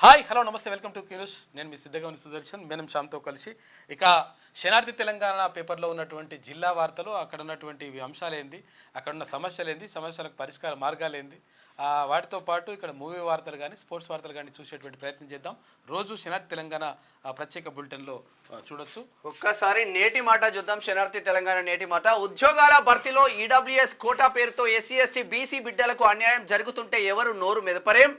Hi hello నమస్తే welcome to Q News. నేను మీ సిద్ధగవని సుదర్శన్ మేనం శ్యామ్తో కలిసి ఇక శనార్థి తెలంగాణ పేపర్లో ఉన్నటువంటి జిల్లా వార్తలు, అక్కడ ఉన్నటువంటి అంశాలేంది, అక్కడ ఉన్న సమస్యలేంది, సమస్యలకు పరిష్కార మార్గాలేంది, వాటితో పాటు ఇక్కడ మూవీ వార్తలు కానీ స్పోర్ట్స్ వార్తలు కానీ చూసేటువంటి ప్రయత్నం చేద్దాం. రోజు శనార్థి తెలంగాణ ప్రత్యేక బులెటిన్లో చూడొచ్చు. ఒక్కసారి నేటి మాట చూద్దాం. శనార్థి తెలంగాణ నేటి మాట. ఉద్యోగాల భర్తీలో ఈడబ్ల్యూఎస్ కోటా పేరుతో ఎస్సీ ఎస్టీ బీసీ బిడ్డలకు అన్యాయం జరుగుతుంటే ఎవరు నోరు మెదపరేం?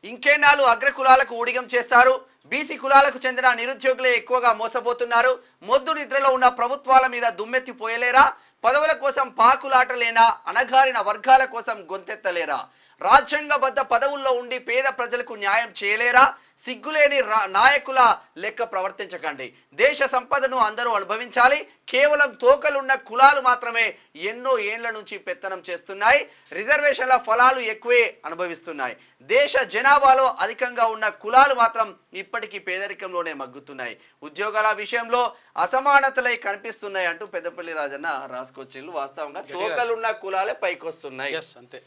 ఇంకేనాలు అగ్రకులాలకు ఊడిగం చేస్తారు. బీసీ కులాలకు చెందిన నిరుద్యోగులే ఎక్కువగా మోసపోతున్నారు. మొద్దు నిద్రలో ఉన్న ప్రభుత్వాల మీద దుమ్మెత్తి పోయలేరా? పదవుల కోసం పాకులాటలేనా? అణగారిన వర్గాల కోసం గొంతెత్తలేరా? రాజ్యాంగబద్ధ పదవుల్లో ఉండి పేద ప్రజలకు న్యాయం చేయలేరా? సిగ్గులేని నాయకుల లెక్క ప్రవర్తించకండి. దేశ సంపదను అందరూ అనుభవించాలి. కేవలం తోకలున్న కులాలు మాత్రమే ఎన్నో ఏళ్ల నుంచి పెత్తనం చేస్తున్నాయి. రిజర్వేషన్ల ఫలాలు ఎక్కువే అనుభవిస్తున్నాయి. దేశ జనాభాలో అధికంగా ఉన్న కులాలు మాత్రం ఇప్పటికీ పేదరికంలోనే మగ్గుతున్నాయి. ఉద్యోగాల విషయంలో అసమానతలై కనిపిస్తున్నాయి అంటూ పెద్దపల్లి రాజన్న రాసుకొచ్చిండ్రు. వాస్తవంగా తోకలున్న కులాలే పైకొస్తున్నాయి. అంతే.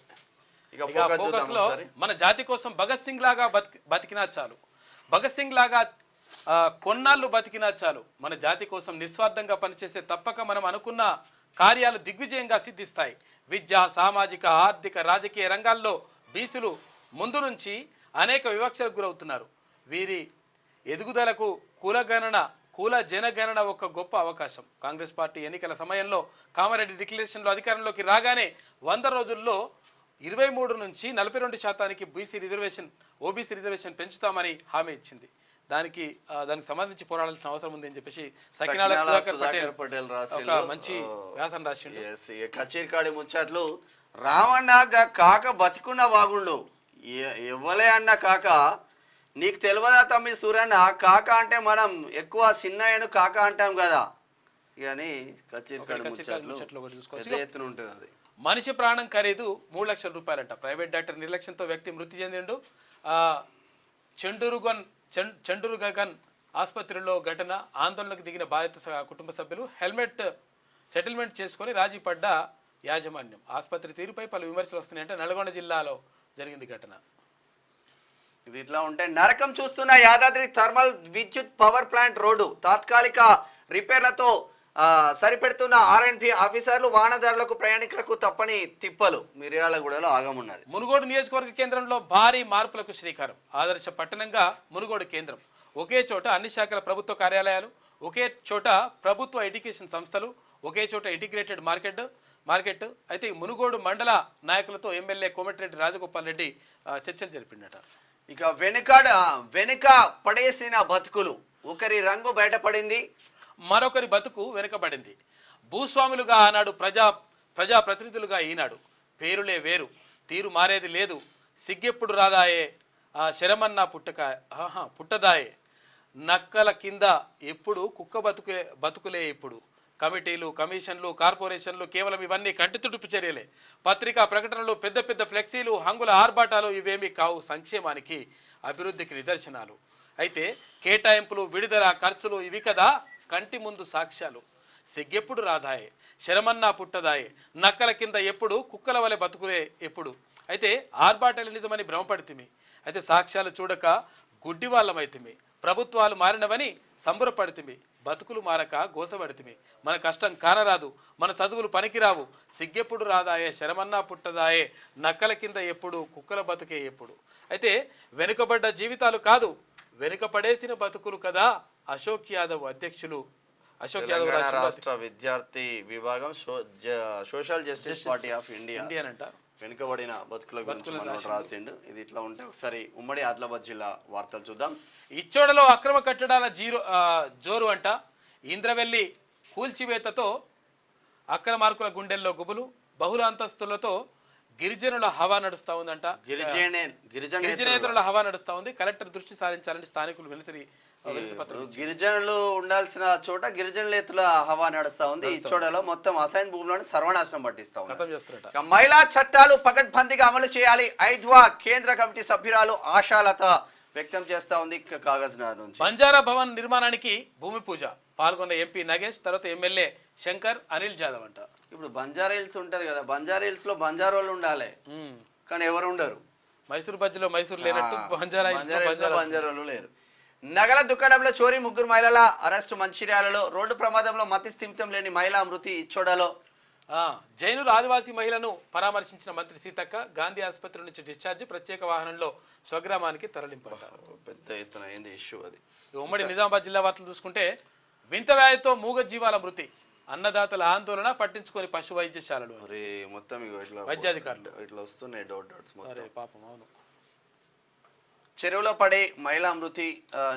మన జాతి కోసం భగత్ సింగ్ లాగా బతికినా చాలు, భగత్ సింగ్ లాగా కొన్నాళ్ళు బతికినా చాలు. మన జాతి కోసం నిస్వార్థంగా పనిచేసే తప్పక మనం అనుకున్న కార్యాలు దిగ్విజయంగా సిద్ధిస్తాయి. విద్య, సామాజిక, ఆర్థిక, రాజకీయ రంగాల్లో బీసీలు ముందు నుంచి అనేక వివక్షలకు గురవుతున్నారు. వీరి ఎదుగుదలకు కుల జనగణన ఒక గొప్ప అవకాశం. కాంగ్రెస్ పార్టీ ఎన్నికల సమయంలో కామారెడ్డి డిక్లరేషన్లో అధికారంలోకి రాగానే 100 రోజుల్లో 23 నుంచి 42% బీసీ రిజర్వేషన్, ఓబీసీ రిజర్వేషన్ పెంచుతామని హామీ ఇచ్చింది. దానికి సంబంధించి పోరాడాల్సిన అవసరం ఉంది అని చెప్పేసి సకినాల సుధాకర్ పటేల్ మంచి వ్యాసం రాసిండు. కచేరికాడి ముచ్చట్లు రావణ కాక బతికున్న వాగుళ్ళు ఇవ్వలే అన్న కాక నీకు తెలియదా తమ్మి సూరన్న? కాక అంటే మనం ఎక్కువ చిన్నయ్యను కాక అంటాం కదా. కానీ కచేరికాడి ముచ్చట్లు ఎత్తున ఉంటుంది. అది మనిషి ప్రాణం ఖరీదు 3 లక్షల రూపాయలంట. ప్రైవేట్ డాక్టర్ నిర్లక్ష్యంతో వ్యక్తి మృతి చెందిండు. చండూరు గగన్ ఆసుపత్రిలో ఘటన. ఆందోళనకు దిగిన బాధిత కుటుంబ సభ్యులు హెల్మెట్ సెటిల్మెంట్ చేసుకొని రాజీ పడ్డ యాజమాన్యం. ఆసుపత్రి తీరుపై పలు విమర్శలు వస్తున్నాయంటే నల్గొండ జిల్లాలో జరిగింది ఘటన. ఇది ఇట్లా ఉంటే నరకం చూస్తున్న యాదాద్రి థర్మల్ విద్యుత్ పవర్ ప్లాంట్ రోడ్డు తాత్కాలిక రిపేర్లతో సరిపెడుతున్న ఆర్ఎండ్బి ఆఫీసర్లు వాహనదారులకు ప్రయాణికులకు తప్పని తిప్పలు. మిర్యాలగూడలో ఆగమున్నది. మునుగోడు నియోజకవర్గ కేంద్రంలో భారీ మార్పులకు శ్రీకారం. ఆదర్శ పట్టణంగా మునుగోడు కేంద్రం. ఒకే చోట అన్ని శాఖల ప్రభుత్వ కార్యాలయాలు, ఒకే చోట ప్రభుత్వ ఎడ్యుకేషన్ సంస్థలు, ఒకే చోట ఇంటిగ్రేటెడ్ మార్కెట్. అయితే మునుగోడు మండల నాయకులతో ఎమ్మెల్యే కోమటిరెడ్డి రాజగోపాల్ రెడ్డి చర్చలు జరిపిండట. ఇక వెనుక పడేసిన బతుకులు. ఒకరి రంగు బయటపడింది, మరొకరి బతుకు వెనుకబడింది. భూస్వాములుగా ఆనాడు ప్రజాప్రతినిధులుగా ఈనాడు. పేరులే వేరు, తీరు మారేది లేదు. సిగ్గెప్పుడు రాదాయే, శరమన్నా పుట్టదాయే. నక్కల కింద ఎప్పుడు కుక్క బతుకులే ఇప్పుడు. కమిటీలు, కమిషన్లు, కార్పొరేషన్లు కేవలం ఇవన్నీ కంటితుడుపు చర్యలే. పత్రికా ప్రకటనలు, పెద్ద పెద్ద ఫ్లెక్సీలు, హంగుల ఆర్భాటాలు ఇవేమీ కావు సంక్షేమానికి, అభివృద్ధికి నిదర్శనాలు. అయితే కేటాయింపులు, విడుదల, ఖర్చులు ఇవి కదా కంటి ముందు సాక్ష్యాలు. సిగ్గెప్పుడు రాదాయే, శరమన్నా పుట్టదాయే. నక్కల కింద ఎప్పుడు కుక్కల వలె బతుకులే ఎప్పుడు. అయితే ఆర్భాటాలు నిజమని భ్రమపడితిమి. అయితే సాక్ష్యాలు చూడక గుడ్డి వాళ్ళమైతిమి. ప్రభుత్వాలు మారినవని సంబరపడితిమి. బతుకులు మారక గోసపడితిమి. మన కష్టం కానరాదు, మన చదువులు పనికిరావు. సిగ్గెప్పుడు రాదాయే, శరమన్నా పుట్టదాయే. నక్కల కింద ఎప్పుడు కుక్కల బతుకే ఎప్పుడు. అయితే వెనుకబడ్డ జీవితాలు కాదు, వెనుకపడేసిన బతుకులు కదా. అశోక్ యాదవ్ అధ్యక్షులు. అశోక్ యాదవ్ రాష్ట్ర విద్యార్థి విభాగం social justice party of India అంట వెనుకబడిన బతుకుల గురించి రాసిండు. ఇది ఇట్లా ఉంటే ఒకసారి ఉమ్మడి ఆదిలాబాద్ జిల్లా వార్తలు చూద్దాం. ఇచ్చోడలో అక్రమ కట్టడాల జోరు అంట. ఇంద్రవెల్లి కూల్చివేతతో అక్రమార్కుల గుండెల్లో గుబులు. బహుళ అంతస్తులతో గిరిజనుల హవా నడుస్తా ఉందంట. గిరిజనేతరుల హవా నడుస్తా ఉంది. కలెక్టర్ దృష్టి సారించాలని స్థానికులు గిరిజనులు ఉండాల్సిన చోట గిరిజనులేతుల హవా నడుస్తా ఉంది. ఈ చోటలో మొత్తం అసైన్ భూములను సర్వనాశనం పట్టిస్తా ఉంది. మహిళా చట్టాలు పకడ్బందీగా అమలు చేయాలి. ఐద్వా కేంద్ర కమిటీ సభ్యురాలు ఆశాలత వ్యక్తం చేస్తా ఉంది. కాగజ్ నగర్ నుంచి బంజారా భవన్ నిర్మాణానికి భూమి పూజ పాల్గొన్న ఎంపీ నగేష్, తర్వాత ఎమ్మెల్యే శంకర్, అనిల్ జాదవ్ అంట. ఇప్పుడు బంజారా హిల్స్ ఉంటది కదా, బంజారా హిల్స్ లో బంజారోళ్ళు ఉండాలి, కానీ ఎవరు ఉండరు. మైసూర్ బజ్జీలో మైసూర్ లేనట్టు బంజారా బంజారాలు లేరు. నగల దుకాణంలో చోరీ, 3 మహిళల అరెస్టు మంచిర్యాలలో. రోడ్డు ప్రమాదంలో మతి స్థిమితం లేని మహిళా మృతి ఇచ్చోడలో. జైనూరు ఆదివాసీ మహిళను పరామర్శించిన మంత్రి సీతక్క గాంధీ ఆసుపత్రి నుంచి డిశ్చార్జ్, ప్రత్యేక వాహనంలో స్వగ్రామానికి తరలింపంటారు. పెద్ద ఎత్తున అయింది ఇష్యూ అది. ఉమ్మడి నిజామాబాద్ జిల్లా వార్తలు చూసుకుంటే వింత వ్యాధితో మూగ జీవాల మృతి, అన్నదాతల ఆందోళన, పట్టించుకొని పశు వైద్యశాలలు. మొత్తం వైద్యాధికారులు ఇట్లా వస్తున్నాయి డౌట్స్. పాపం అవును. చెరువులో పడే మహిళా మృతి.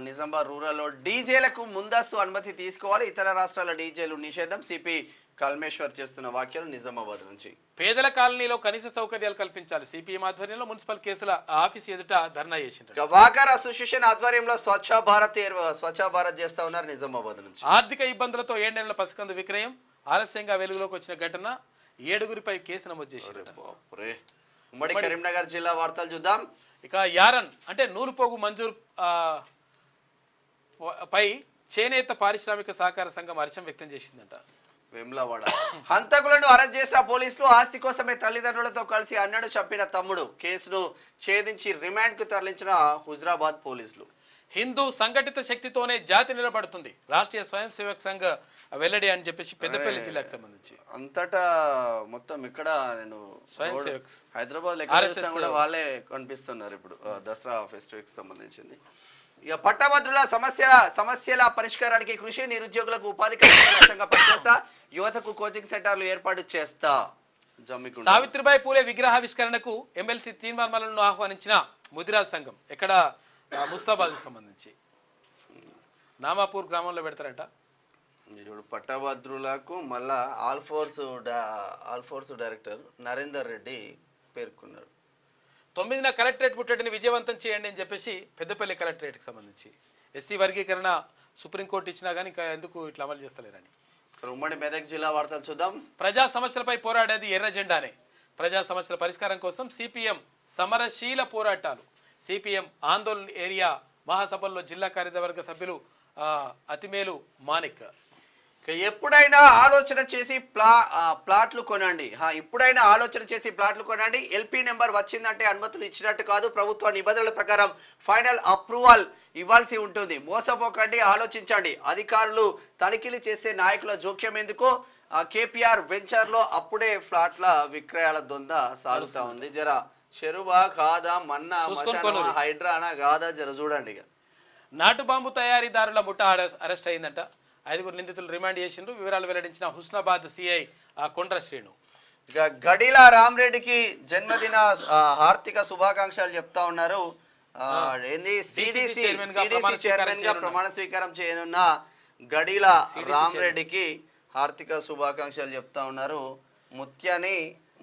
నిజామాబాద్ రూరల్లో డీజేలకు ముందస్తు అనుమతి తీసుకోవాలి, ఇతర రాష్ట్రాల డీజేలు నిషేధం. సిపి కల్మేశ్వర్ చేస్తున్న వ్యాఖ్యలు నిజామాబాద్ నుంచి. పేదల కాలనీలో కనీస సౌకర్యాలు కల్పించాలి. సిపిఎం ఆధ్వర్యంలో మున్సిపల్ కేసుల ఆఫీస్ ఎదుట ధర్నా చేసిండ్రు. వాకర్ అసోసియేషన్ ఆధ్వర్యంలో స్వచ్ఛ భారత్ చేస్తా ఉన్నారు నిజామాబాద్ నుంచి. ఆర్థిక ఇబ్బందులతో 7 నెలల పసికందు విక్రయం ఆలస్యంగా వెలుగులోకి వచ్చిన ఘటన, 7గురిపై కేసు నమోదు చేశారు. ఉమ్మడి కరీంనగర్ జిల్లా వార్తలు చూద్దాం. ఇక యారన్ అంటే నూలుపోగు మంజూరు పై చేనేత పారిశ్రామిక సహకార సంఘం హర్షం వ్యక్తం చేసిందంట. వెమ్లవాడ హంతకులను అరెస్ట్ చేసిన పోలీసులు. ఆస్తి కోసమే తల్లిదండ్రులతో కలిసి అన్నడు చంపిన తమ్ముడు. కేసును ఛేదించి రిమాండ్ కు తరలించిన హుజరాబాద్ పోలీసులు. హిందూ సంఘటిత శక్తితోనే జాతి నిలబడుతుంది, రాష్ట్రీయ స్వయం సేవక్ సంఘ వెల్లడి అని చెప్పేసి పెద్దపల్లి జిల్లాకు సంబంధించి. అంతటా మొత్తం ఇక్కడ నేను స్వయం సేవక్ హైదరాబాద్ కూడా వాళ్ళే కనిపిస్తున్నారు ఇప్పుడు దసరా ఫెస్టివల్ కి సంబంధించింది. ఇక పట్టభద్రుల సమస్యల పరిష్కారానికి కృషి, నిరుద్యోగులకు ఉపాధి లక్ష్యంగా పనిచేస్తా, యువతకు కోచింగ్ సెంటర్లు ఏర్పాటు చేస్తా. సావిత్రిబాయి పూలే విగ్రహావిష్కరణకు ఎమ్మెల్సీ తీర్మానాలను ఆహ్వానించిన ముదిరాజ్ సంఘం. ఎక్కడ ముస్తాబాద్ సంబంధించి నామాపూర్ గ్రామంలో పెడతారంట. ఇప్పుడు పట్టభద్రులకు మళ్ళా ఆల్ఫోర్స్ డైరెక్టర్ నరేందర్ రెడ్డి పేర్కొన్నారు. 9న కలెక్టరేట్ ముట్టడిని విజయవంతం చేయండి అని చెప్పేసి పెద్దపల్లి కలెక్టరేట్కి సంబంధించి. ఎస్సీ వర్గీకరణ సుప్రీంకోర్టు ఇచ్చినా కానీ ఇంకా ఎందుకు ఇట్లా అమలు చేస్తలేరని. ఉమ్మడి మెదక్ జిల్లా వార్తలు చూద్దాం. ప్రజా సమస్యలపై పోరాడేది ఎర్ర జెండానే. ప్రజా సమస్యల పరిష్కారం కోసం సిపిఎం సమరశీల పోరాటాలు. సిపిఎం ఆందోళన ఏరియా మహాసభల్లో జిల్లా కార్యవర్గ సభ్యులు అతిమేలు మాణిక్. ఎప్పుడైనా ఆలోచన చేసి ప్లాట్లు కొనండి. ఇప్పుడైనా ఆలోచన చేసి ప్లాట్లు కొనండి. ఎల్పీ నెంబర్ వచ్చిందంటే అనుమతులు ఇచ్చినట్టు కాదు. ప్రభుత్వ నిబంధనల ప్రకారం ఫైనల్ అప్రూవల్ ఇవ్వాల్సి ఉంటుంది. మోసపోకండి, ఆలోచించండి. అధికారులు తనిఖీలు చేసే నాయకుల జోక్యం ఎందుకు? కేపీఆర్ వెంచర్ లో అప్పుడే ఫ్లాట్ల విక్రయాల దొంద సాగుతా ఉంది. జర చెరువా కాదా, మన్నా హైడ్రానా కాదా జర చూడండి. నాటు బాంబు తయారీదారుల ముఠా అరెస్ట్ అయిందంట. 5 నిందితులు రిమాండ్ చేసిండ్రు. వివరాలు వెల్లడించిన హుస్నాబాద్ సిఐ కొండ్ర శ్రీను. ఇక గడిల రామరెడ్డికి జన్మదిన హార్దిక శుభాకాంక్షలు చెప్తా ఉన్నారు. ఏంది సిడిసి చైర్మన్ గా ప్రమాణ స్వీకారం చేయనున్న గడిల రామరెడ్డికి హార్దిక శుభాకాంక్షలు చెప్తా ఉన్నారు.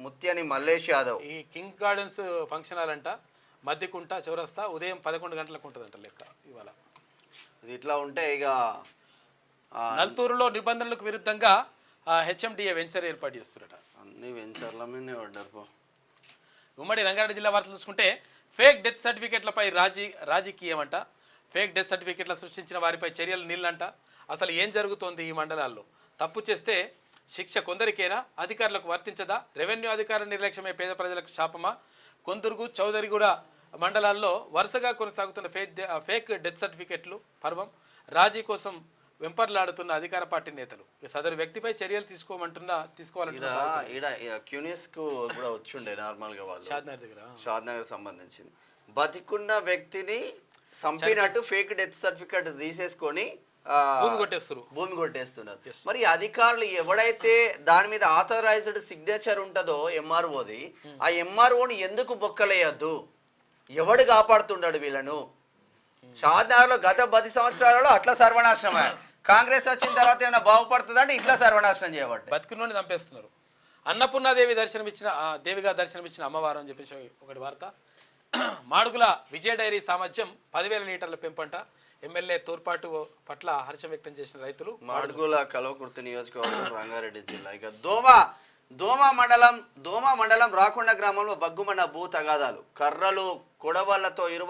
ముత్యాని మల్లేష్ యాదవ్. ఈ కింగ్ గార్డెన్స్ ఫంక్షన్ హాల్ అంట, మధ్యకుంట చౌరస్తా, ఉదయం 11 గంటలకు ఉంటుందంట లెక్క ఇవాళ. ఇది ఇట్లా ఉంటే ఇక నల్తూరులో నిబంధనలకు విరుద్ధంగా హెచ్ఎండిఏ వెంచర్ ఏర్పాటు చేస్తున్నారట. అన్ని వెంచర్ల మీదనే పడ్డారు. ఉమ్మడి రంగారెడ్డి జిల్లా వార్తలు చూసుకుంటే ఫేక్ డెత్ సర్టిఫికెట్లపై రాజకీయం అంట. ఫేక్ డెత్ సర్టిఫికెట్ల సృష్టించిన వారిపై చర్యలు నీళ్ళంట. అసలు ఏం జరుగుతోంది ఈ మండలాల్లో? తప్పు చేస్తే శిక్ష కొందరికేనా, అధికారులకు వర్తించదా? రెవెన్యూ అధికారుల నిర్లక్ష్యమే పేద ప్రజలకు శాపమా? కొందరుగు చౌదరిగూడ మండలాల్లో వరుసగా కొనసాగుతున్న ఫేక్ డెత్ సర్టిఫికెట్లు పర్వం. రాజీ కోసం వెంపర్లాడుతున్న అధికార పార్టీ నేతలు సదరు వ్యక్తిపై చర్యలు తీసుకోవాలంటే వచ్చిండే నార్మల్ గా వాళ్ళు షాద్నగర్ దగ్గర షాద్నగర్ సంబంధించింది. బతికున్న వ్యక్తిని చంపినట్టు ఫేక్ డెత్ సర్టిఫికెట్ తీసేసుకొని భూమి కొట్టేస్తున్నారు. మరి అధికారులు ఎవడైతే దాని మీద ఆథరైజ్డ్ సిగ్నేచర్ ఉంటుందో ఎంఆర్ఓది, ఆ ఎంఆర్ఓని ఎందుకు బొక్కలేయద్దు? ఎవడు కాపాడుతుండడు వీళ్ళను? షాద్నగర్ లో గత 10 సంవత్సరాలలో అట్లా సర్వనాశనమే. కాంగ్రెస్ వచ్చిన తర్వాత ఏమైనా బాగుపడుతుందంటే ఇట్లా సర్వనాశనం చేయబడ్డ బతుకున్నోని చంపేస్తున్నారు. అన్నపూర్ణాదేవి దేవిగా దర్శనమిచ్చిన అమ్మవారు అని చెప్పేసి ఒకటి వార్త. మాడుగుల విజయ డైరీ సామర్థ్యం 10,000 లీటర్ల పెంపంట. ఎమ్మెల్యే తోడ్పాటు పట్ల హర్షం వ్యక్తం చేసిన రైతులు. మాడుగుల కల్వకుర్తి నియోజకవర్గం రంగారెడ్డి జిల్లా. ఇక దోమ మండలం రాకొండ గ్రామంలో బగ్గుమన్న భూ తగాదాలు. కర్రలు కొడవళ్లతో ఇరు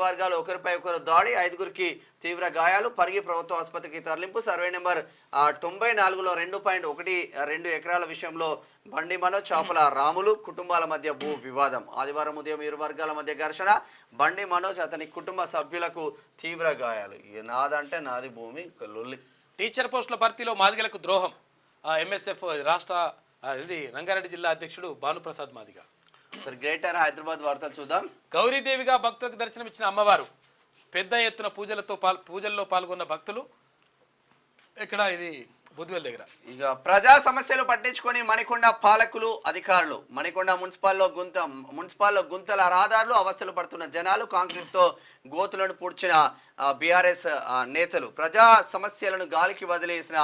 వర్గాలు ఒకరిపై ఒకరు దాడి. 5గురికి తీవ్ర గాయాలు. పరిగి ప్రభుత్వ ఆసుపత్రికి తరలింపు. సర్వే నెంబర్ 94లో 2.12 ఎకరాల విషయంలో బండి మనోజ్ చాపల రాములు కుటుంబాల మధ్య భూ వివాదం. ఆదివారం ఉదయం ఇరు వర్గాల మధ్య ఘర్షణ. బండి మనోజ్ అతని కుటుంబ సభ్యులకు తీవ్ర గాయాలు. నాదంటే నాది భూమి లొల్లి. టీచర్ పోస్టుల భర్తీలో మాదిగలకు ద్రోహం. ఎంఎస్ఎఫ్ రాష్ట్ర ఇది రంగారెడ్డి జిల్లా అధ్యక్షుడు భానుప్రసాద్ మాదిగ. సరే, గ్రేటర్ హైదరాబాద్ వార్తలు చూద్దాం. గౌరీదేవిగా భక్తులకు దర్శనమిచ్చిన అమ్మవారు. పెద్ద ఎత్తున పూజల్లో పాల్గొన్న భక్తులు. ఇక్కడ ఇది బుద్ధివెల్ దగ్గర. ఇక ప్రజా సమస్యలు పట్టించుకొని మణికొండ పాలకులు అధికారులు. మణికొండ మున్సిపాల్లో గుంతల రహదారులు, అవస్థలు పడుతున్న జనాలు, కాంక్రీట్ తో గోతులను పూడ్చిన బీఆర్ఎస్ నేతలు. ప్రజా సమస్యలను గాలికి వదిలేసిన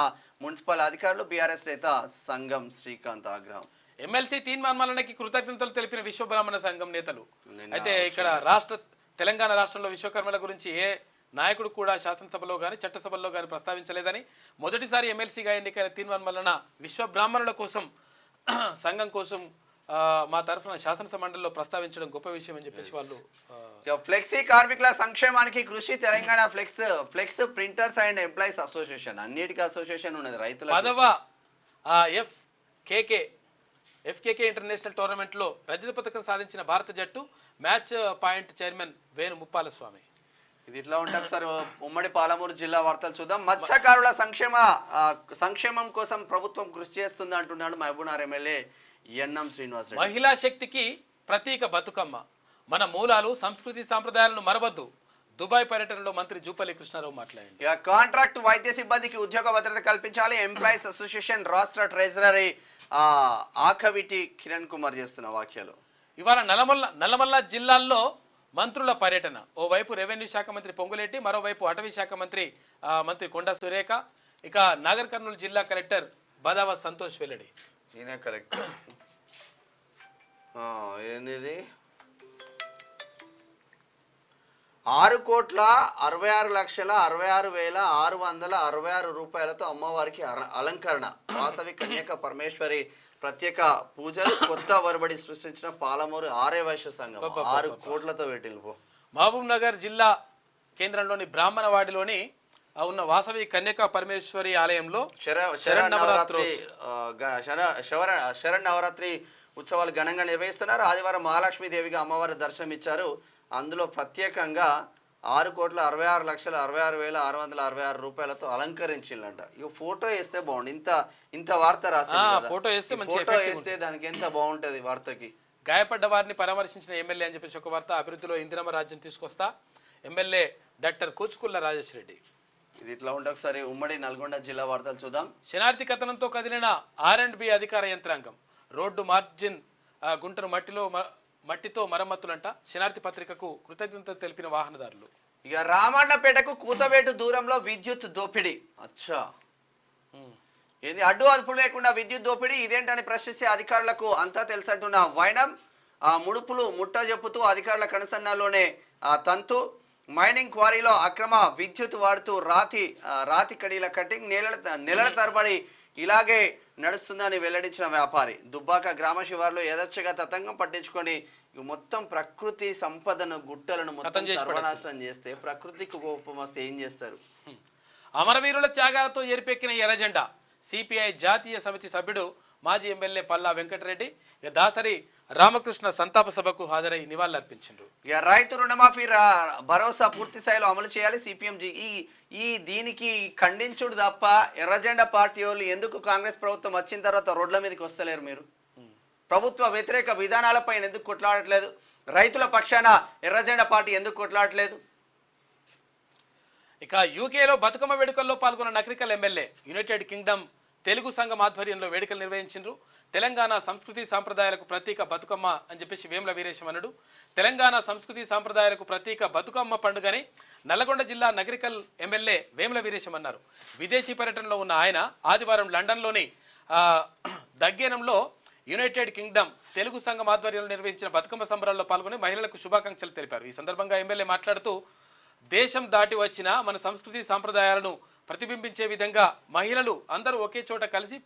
మున్సిపల్ అధికారులు. బీఆర్ఎస్ నేత సంఘం శ్రీకాంత్ ఆగ్రహం. ఎమ్మెల్సీ తీర్మాన్ మల్లనకి కృతజ్ఞతలు తెలిపిన విశ్వబ్రాహ్మణ సంఘం నేతలు. అయితే ఇక్కడ తెలంగాణ రాష్ట్రంలో విశ్వకర్మల గురించి ఏ నాయకుడు కూడా శాసనసభలో కానీ చట్టసభల్లో కానీ ప్రస్తావించలేదని, మొదటిసారి ఎమ్మెల్సీగా ఎన్నికైన తీర్మాన్ మల్లన విశ్వబ్రాహ్మణుల కోసం సంఘం కోసం మా తరఫున శాసనసభ మండలిలో ప్రస్తావించడం గొప్ప విషయం అని చెప్పేసి వాళ్ళు. ఫ్లెక్సీ కార్మికుల సంక్షేమానికి కృషి. Telangana flex printers and employees association. అన్నిటికీ అసోసియేషన్ ఉన్నది. రైతుల 10వ ఎఫ్కేకే ఇంటర్నేషనల్ టోర్నమెంట్లో రజత పథకం సాధించిన భారత జట్టు. Match point chairman Venu Muppala Swamy. ఇది ఇట్లా ఉంటాం సార్. ఉమ్మడి పాలమూరు జిల్లా వార్తలు చూద్దాం. మత్స్యకారుల సంక్షేమం కోసం ప్రభుత్వం కృషి చేస్తుంది అంటున్నాడు మహబూబ్నగర్ ఎమ్మెల్యే ఎన్ఎం శ్రీనివాస్ రెడ్డి. మహిళా శక్తికి ప్రతీక బతుకమ్మ. మన మూలాలు, సంస్కృతి, సాంప్రదాయాలను మరవద్దు. దుబాయ్ పర్యటనలో మంత్రి జూపల్లి కృష్ణారావు మాట్లాడింది. కాంట్రాక్ట్ వైద్య సిబ్బందికి ఉద్యోగ భద్రత కల్పించాలి. ఎంప్లాయీస్ అసోసియేషన్ రాష్ట్ర ట్రెజరీ ఆకవిటి కిరణ్ కుమార్ చేస్తున్న వ్యాఖ్యలు. ఇవాళ నల్లమల్ల జిల్లాల్లో మంత్రుల పర్యటన. ఓవైపు రెవెన్యూ శాఖ మంత్రి పొంగులేటి, మరోవైపు అటవీ శాఖ మంత్రి కొండా సురేఖ, ఇక నాగర్ కర్నూలు జిల్లా కలెక్టర్ బదావ సంతోష్ వెల్లడి. ఈయన కలెక్టర్ ఏంది 6,66,66,666 రూపాయలతో అమ్మవారికి అలంకరణ. వాసవి కన్యక పరమేశ్వరి ప్రత్యేక పూజలు. కొత్త వరబడి సృష్టించిన పాలమూరు ఆర్య వైశ్య సంఘం 6 కోట్లతో పెట్టిల్పో. మహబూబ్ నగర్ జిల్లా కేంద్రంలోని బ్రాహ్మణవాడిలోని ఉన్న వాసవి కన్యక పరమేశ్వరి ఆలయంలో శరన్నవరాత్రి ఉత్సవాలు ఘనంగా నిర్వహిస్తున్నారు. ఆదివారం మహాలక్ష్మీదేవిగా అమ్మవారి దర్శనం ఇచ్చారు. అందులో ప్రత్యేకంగా 6,66,66,666 రూపాయలతో అలంకరించిందంట. ఇక ఫోటో వేస్తే బాగుండు. ఇంత వార్త రాసి ఫోటో వేస్తే దానికి ఎంత బాగుంటది వార్తకి. గాయపడ్డ వారిని పరామర్శించిన ఎమ్మెల్యే అని చెప్పేసి ఒక వార్త. అభివృద్ధిలో ఇందిరమ్మ రాజ్యం తీసుకొస్తా ఎమ్మెల్యే డాక్టర్ కూచుకుల్ల రాజేష్ రెడ్డి. ఇది ఇట్లా ఉంటే ఒకసారి ఉమ్మడి నల్గొండ జిల్లా వార్తలు చూద్దాం. శనార్థి కథనంతో కదిలిన R&B అధికార యంత్రాంగం. రోడ్డు మార్జిన్ గుంటను మట్టితో మరమ్మతులంట. శనార్థి పత్రికకు కృతజ్ఞతలు తెలిపిన వాహనదారులు. ఇక రామన్నపేటకు కూతవేటు దూరంలో విద్యుత్ దోపిడీ. అచ్చా, ఏంది అడ్డు అదుపు లేకుండా విద్యుత్ దోపిడీ ఇదేంటని ప్రశ్నిస్తే అధికారులకు అంతా తెలుసంటున్న వైనం. ముడుపులు ముట్ట చెప్పుతూ అధికారుల కనుసన్నల్లోనే తంతు. మైనింగ్ క్వారీలో అక్రమ విద్యుత్ వాడుతూ రాతి కడీల కటింగ్. నెలల తరబడి ఇలాగే నడుస్తుందని వెల్లడించిన వ్యాపారి. దుబ్బాక గ్రామ శివార్లో యథేచ్ఛగా తతంగం పట్టించుకొని మొత్తం ప్రకృతి సంపదను గుట్టలను మొత్తం సర్వనాశనం చేస్తే ప్రకృతికి కోపం వస్తే ఏం చేస్తారు? అమరవీరుల త్యాగాలతో ఏర్పెక్కిన ఎర్రజెండా. సిపిఐ జాతీయ సమితి సభ్యుడు మాజీ ఎమ్మెల్యే పల్లా వెంకటరెడ్డి దాసరి రామకృష్ణ సంతాప సభకు హాజరై నివాళులర్పించారు. ఇక రైతు రుణమాఫీ భరోసా పూర్తి స్థాయిలో అమలు చేయాలి. సిపిఎం దీనికి ఖండించుడు తప్ప ఎర్రజెండా పార్టీ వాళ్ళు ఎందుకు కాంగ్రెస్ ప్రభుత్వం వచ్చిన తర్వాత రోడ్ల మీదకి వస్తలేరు? మీరు ప్రభుత్వ వ్యతిరేక విధానాలపై ఎందుకు కొట్లాడట్లేదు? రైతుల పక్షాన ఎర్రజెండా పార్టీ ఎందుకు కొట్లాడట్లేదు? ఇక యూకేలో బతుకమ్మ వేడుకల్లో పాల్గొన్న Nakrekal MLA. United Kingdom Telugu సంఘం ఆధ్వర్యంలో వేడుకలు నిర్వహించారు. తెలంగాణ సంస్కృతి సాంప్రదాయాలకు ప్రతీక బతుకమ్మ అని చెప్పేసి వేముల వీరేశం అన్నాడు. తెలంగాణ సంస్కృతి సాంప్రదాయాలకు ప్రతీక బతుకమ్మ పండుగని నల్లగొండ జిల్లా నగరికల్ ఎమ్మెల్యే వేముల వీరేశం అన్నారు. విదేశీ పర్యటనలో ఉన్న ఆయన ఆదివారం లండన్లోని దగ్గేనంలో యునైటెడ్ కింగ్డమ్ తెలుగు సంఘం ఆధ్వర్యంలో నిర్వహించిన బతుకమ్మ సంబరాల్లో పాల్గొని మహిళలకు శుభాకాంక్షలు తెలిపారు. ఈ సందర్భంగా ఎమ్మెల్యే మాట్లాడుతూ దేశం దాటి వచ్చిన మన సంస్కృతి సాంప్రదాయాలను ప్రతిబింబించే విధంగా మహిళలు అందరూ ఒకే చోట కలిసి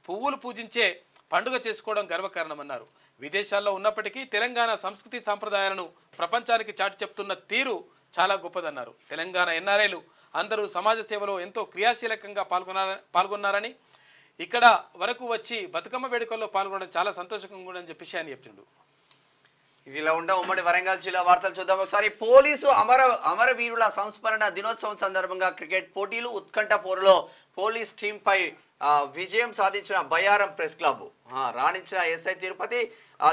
పువ్వులు పూజించే పండుగ చేసుకోవడం గర్వకారణమన్నారు. విదేశాల్లో ఉన్నప్పటికీ తెలంగాణ సంస్కృతి సాంప్రదాయాలను ప్రపంచానికి చాటి చెప్తున్న తీరు చాలా గొప్పదన్నారు. తెలంగాణ ఎన్ఆర్ఐలు అందరూ సమాజ సేవలో ఎంతో క్రియాశీలకంగా పాల్గొన్నారని ఇక్కడ వరకు వచ్చి బతుకమ్మ వేడుకల్లో పాల్గొనడం చాలా సంతోషంగా ఉందని చెప్పేసి ఆయన చెప్తుండు. ఇది ఇలా ఉంటే ఉమ్మడి వరంగల్ జిల్లా వార్తలు చూద్దాం ఒకసారి. పోలీసు అమరవీరుల సంస్మరణ దినోత్సవం సందర్భంగా క్రికెట్ పోటీలు ఉత్కంఠ పోరులో పోలీస్ టీంపై విజయం సాధించిన బయ్యారం ప్రెస్ క్లబ్ రాణించిన ఎస్ఐ తిరుపతి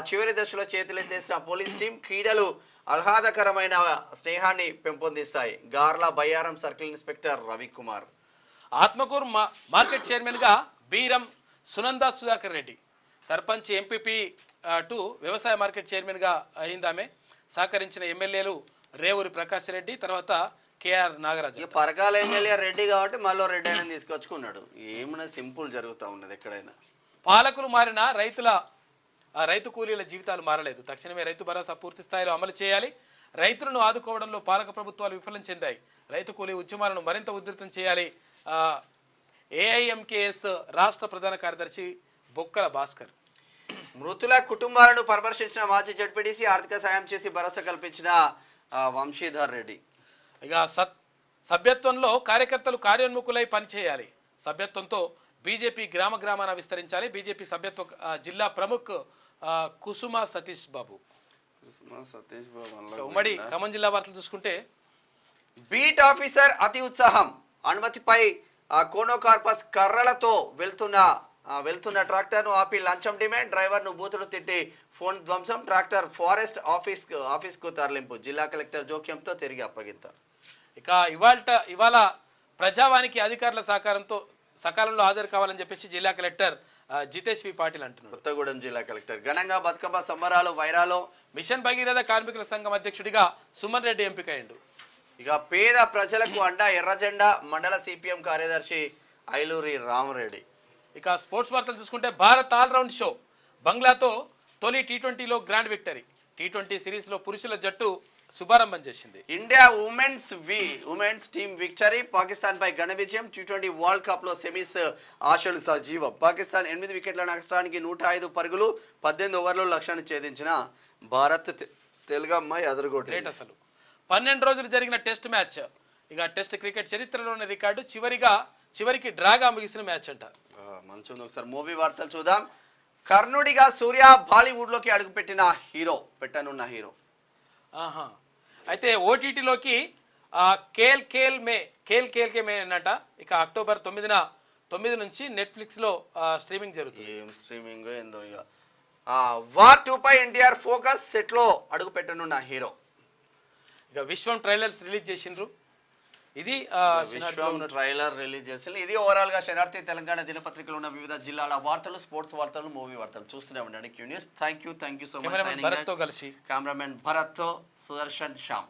చివరి దశలో చేతులెత్తేసిన పోలీస్ టీం క్రీడలు ఆహ్లాదకరమైన స్నేహాన్ని పెంపొందిస్తాయి. Garla Bayyaram circle inspector Ravikumar. Atmakur market చైర్మన్గా బీరం సునంద సుధాకర్ రెడ్డి, సర్పంచ్ ఎంపీపీ టు వ్యవసాయ మార్కెట్ చైర్మన్గా అయిందామె. సహకరించిన ఎమ్మెల్యేలు రేవూరి ప్రకాష్ రెడ్డి, తర్వాత కేఆర్ నాగరాజు. పరకాల ఎమ్మెల్యే రెడ్డి కాబట్టి మళ్ళీ రెడ్డి అయినా తీసుకొచ్చుకున్నాడు. ఏమైనా సింపుల్ జరుగుతూ ఉన్నది ఎక్కడైనా. పాలకులు మారిన రైతు కూలీల జీవితాలు మారలేదు. తక్షణమే రైతు భరోసా పూర్తి స్థాయిలో అమలు చేయాలి. రైతులను ఆదుకోవడంలో పాలక ప్రభుత్వాలు విఫలం చెందాయి. రైతు కూలీ ఉద్యమాలను మరింత ఉధృతం చేయాలి. ఏఐఎంకేఎస్ రాష్ట్ర ప్రధాన కార్యదర్శి బొక్కల భాస్కర్. మృతుల కుటుంబాలను పరామర్శించిన మాజీ జడ్పీటీసీ ఆర్థిక సాయం చేసి భరోసా కల్పించిన వంశీధర్ రెడ్డి. ఇక సభ్యత్వంలో కార్యకర్తలు కార్యోన్ముఖులై పనిచేయాలి. సభ్యత్వంతో బీజేపీ గ్రామాన విస్తరించాలి. బీజేపీ సభ్యత్వ జిల్లా ప్రముఖ్ కుసుమ సతీష్ బాబు. ఉమ్మడి ఖమ్మం జిల్లా వార్తలు చూసుకుంటే బీట్ ఆఫీసర్ అతి ఉత్సాహం. అనుమతిపై కోనోకార్పస్ కర్రలతో వెళ్తున్న ట్రాక్టర్ను ఆపి లంచం డిమాండ్. డ్రైవర్ను బూతులు తిట్టి ఫోన్ ధ్వంసం. ట్రాక్టర్ ఫారెస్ట్ ఆఫీస్కు తరలింపు. జిల్లా కలెక్టర్ జోక్యంతో తిరిగి అప్పగింత. ఇక ఇవాళ ప్రజావానికి అధికారుల సకాలంలో హాజరు కావాలని చెప్పేసి జిల్లా కలెక్టర్ జితేష్ వి పాటిల్ అంటున్నారు. కొత్తగూడెం జిల్లా కలెక్టర్ ఘనంగా బతుకమ్మ సంబరాలు వైరాలో. మిషన్ భగీరథ కార్మికుల సంఘం అధ్యక్షుడిగా సుమన్ రెడ్డి ఎంపికయ్యిండు. ఇక పేద ప్రజలకు అండ ఎర్రజెండా మండల సిపిఎం కార్యదర్శి ఐలూరి రామరెడ్డి. ఇక స్పోర్ట్స్ వార్తలు చూసుకుంటే భారత్ ఆల్రౌండ్ షో. బంగ్లాతో తొలి టీ20లో గ్రాండ్ విక్టరీ. టీ20 సిరీస్లో పురుషుల జట్టు శుభారంభం చేసింది. India women's team victory. Pakistan పై ఘన విజయం. టీ20 వరల్డ్ కప్ లో సెమీస్ ఆశలు సజీవం. పాకిస్తాన్ 8 వికెట్ల నష్టానికి 105 పరుగులు 18 ఓవర్లలో లక్ష్యాన్ని ఛేదించిన భారత్ తెలుగమ్మాయి అదరగొట్టింది. అసలు 12 రోజులు జరిగిన టెస్ట్ మ్యాచ్. ఇక టెస్ట్ క్రికెట్ చరిత్రలోని రికార్డు. చివరికి డ్రాగా ముగిసిన మ్యాచ్ అంట. మంచిగా ఒకసారి మూవీ వార్తలు చూద్దాం. కర్ణుడిగా సూర్య బాలీవుడ్ లోకి పెట్టనున్న హీరో. అయితే ఓటీటీలోకి కేల్ మే అన్నట. ఇక అక్టోబర్ 9 నుంచి నెట్ఫ్లిక్స్ లో స్ట్రీమింగ్ జరుగుతుంది. ఏం స్ట్రీమింగ్ ఏందో. ఇక వార్ 2 పై ఎన్టీఆర్ ఫోకస్ సెట్ లో అడుగు పెట్టనున్న హీరో. ఇక విశ్వం ట్రైలర్స్ రిలీజ్ చేసిండ్రు. ఇది ట్రైలర్ రిలీజ్ చేసింది. ఇది ఓవరాల్ గా శనార్థి తెలంగాణ దినపత్రికలో ఉన్న వివిధ జిల్లాల వార్తలు, స్పోర్ట్స్ వార్తలు, మూవీ వార్తలు చూస్తూనే ఉండండి Q news. Thank you so much. Bharat తో కలిసి కెమెరామెన్ భరత్ తో సుదర్శన్ శ్యామ్.